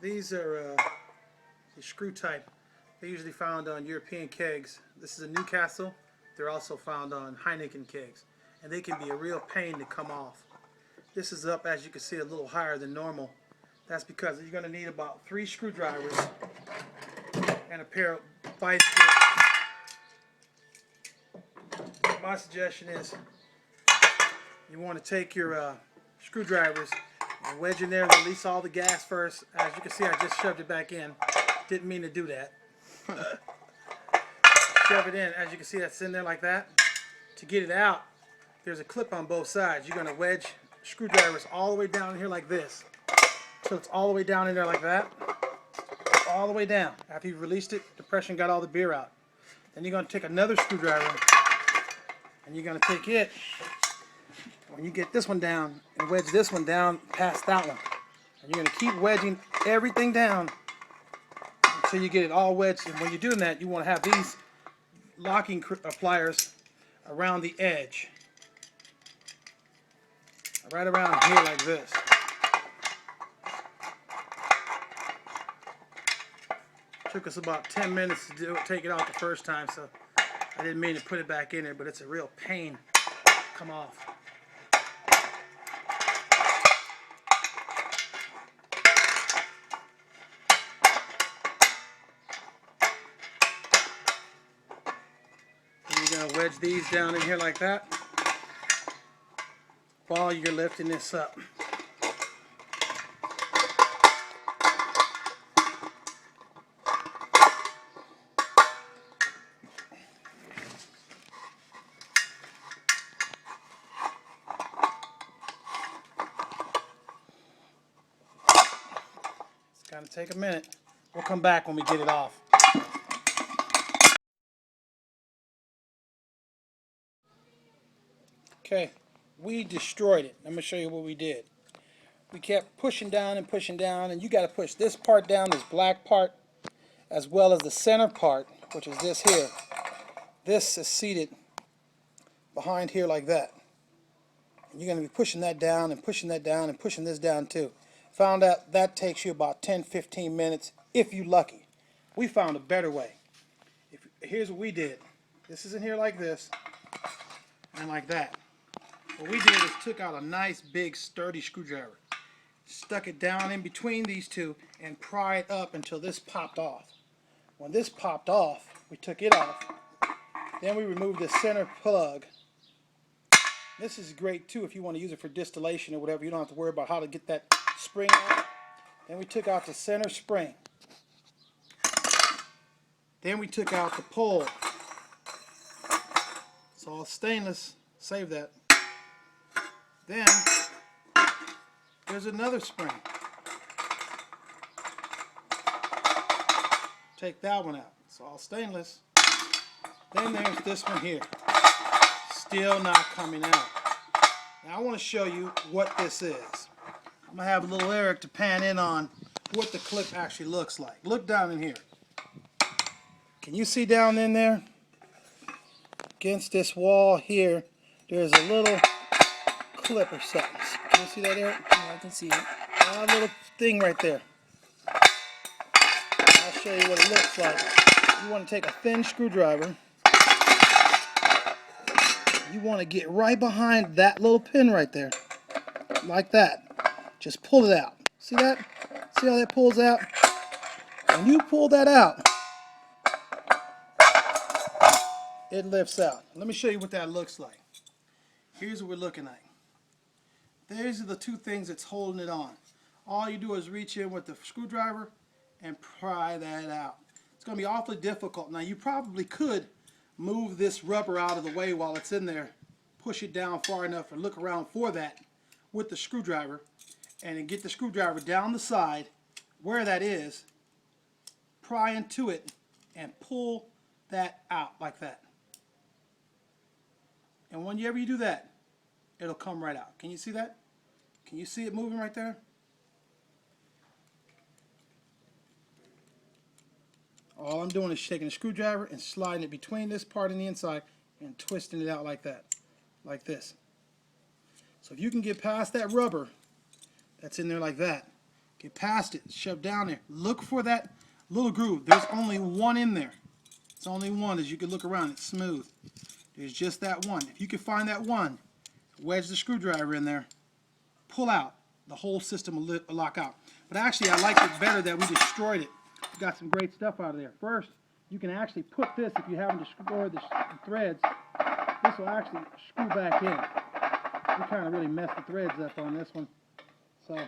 These are the screw type. They're usually found on European kegs. This is a Newcastle. They're also found on Heineken kegs. And they can be a real pain to come off. This is up, as you can see, a little higher than normal. That's because you're going to need about 3 screwdrivers and a pair of vice grips. My suggestion is you want to take your screwdrivers and wedge in there, release all the gas first. As you can see, I just shoved it back in. Didn't mean to do that. Shove it in. As you can see, that's in there like that. To get it out, there's a clip on both sides. You're going to wedge screwdrivers all the way down here like this. So it's all the way down in there like that. All the way down. After you've released it, the pressure got all the beer out. Then you're going to take another screwdriver and you're going to take it, when you get this one down, and wedge this one down past that one. And you're going to keep wedging everything down until you get it all wedged. And when you're doing that, you want to have these locking pliers around the edge. Right around here like this. Took us about 10 minutes to do it, take it out the first time, so I didn't mean to put it back in there, but it's a real pain to come off. And you're going to wedge these down in here like that while you're lifting this up. It's going to take a minute. We'll come back when we get it off. Okay, we destroyed it. I'm going to show you what we did. We kept pushing down, and you got to push this part down, this black part, as well as the center part, which is this here. This is seated behind here like that. And you're going to be pushing that down and pushing that down and pushing this down too. Found out that takes you about 10-15 minutes if you're lucky. We found a better way. Here's what we did. This is in here like this and like that. What we did is took out a nice big sturdy screwdriver, stuck it down in between these two, and pry it up until this popped off. When this popped off, we took it off. Then we removed the center plug. This is great too if you want to use it for distillation or whatever. You don't have to worry about how to get that spring out. Then we took out the center spring. Then we took out the pole. It's all stainless. Save that. Then there's another spring. Take that one out. It's all stainless. Then there's this one here. Still not coming out. Now I want to show you what this is. I'm going to have a little Eric to pan in on what the clip actually looks like. Look down in here. Can you see down in there? Against this wall here, there's a little clip or something. Can you see that, Eric? Yeah, I can see it. A little thing right there. I'll show you what it looks like. You want to take a thin screwdriver. You want to get right behind that little pin right there. Like that. Just pull it out. See that? See how that pulls out? When you pull that out, it lifts out. Let me show you what that looks like. Here's what we're looking at. These are the two things that's holding it on. All you do is reach in with the screwdriver and pry that out. It's going to be awfully difficult. Now you probably could move this rubber out of the way while it's in there, push it down far enough and look around for that with the screwdriver, and then get the screwdriver down the side where that is, pry into it, and pull that out like that. And whenever you do that, it'll come right out. Can you see that? Can you see it moving right there? All I'm doing is taking a screwdriver and sliding it between this part and the inside and twisting it out like that, like this. So if you can get past that rubber that's in there like that, Get past it, shove down there. Look for that little groove. There's only one in there. It's only one. As you can look around, it's smooth. There's just that one. If you can find that one, wedge the screwdriver in there, pull out. The whole system will lock out. But actually, I like it better that we destroyed it. We got some great stuff out of there. First, you can actually put this, if you haven't destroyed the threads, this will actually screw back in. We kind of really messed the threads up on this one. So,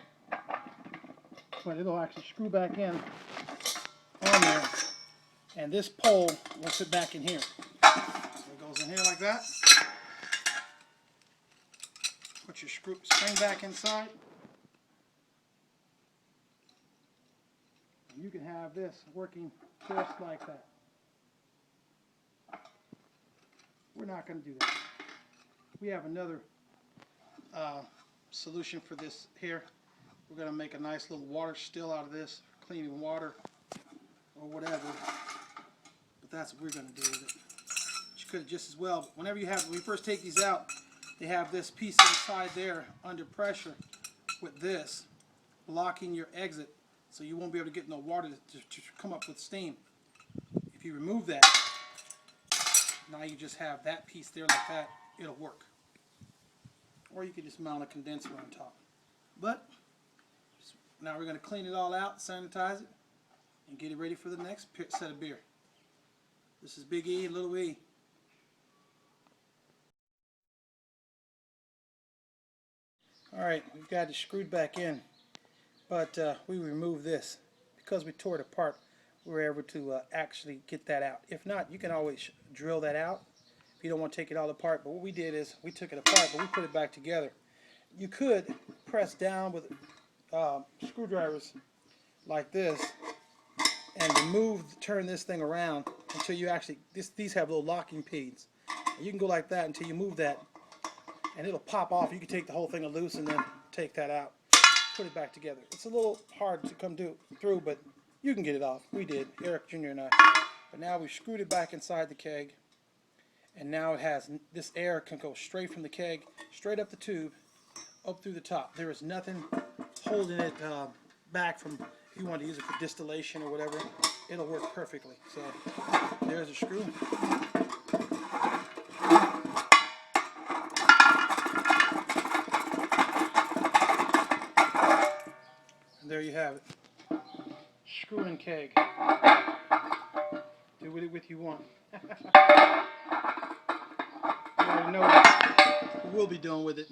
but it'll actually screw back in on there. And this pole will fit back in here. So it goes in here like that. Put your spring back inside. And you can have this working just like that. We're not going to do that. We have another solution for this here. We're going to make a nice little water still out of this, cleaning water or whatever. But that's what we're going to do with it. But you could just as well. Whenever you have, when you first take these out, they have this piece inside there under pressure with this blocking your exit, so you won't be able to get no water to come up with steam. If you remove that, now you just have that piece there like that. It'll work. Or you can just mount a condenser on top. But now we're going to clean it all out, sanitize it, and get it ready for the next set of beer. This is Big E and Little E. Alright, we've got it screwed back in, but we removed this. Because we tore it apart, we were able to actually get that out. If not, you can always drill that out if you don't want to take it all apart. But what we did is we took it apart, but we put it back together. You could press down with screwdrivers like this and turn this thing around until you actually, these have little locking pins. And you can go like that until you move that, and it'll pop off. You can take the whole thing loose and then take that out, put it back together. It's a little hard to come through, but you can get it off. We did, Eric Jr. and I. But now we've screwed it back inside the keg, and now it has, this air can go straight from the keg, straight up the tube, up through the top. There is nothing holding it back from, if you want to use it for distillation or whatever, it'll work perfectly. So there's a screw. And there you have it. Screw and keg. Do with it what you want. You already know what we'll be doing with it.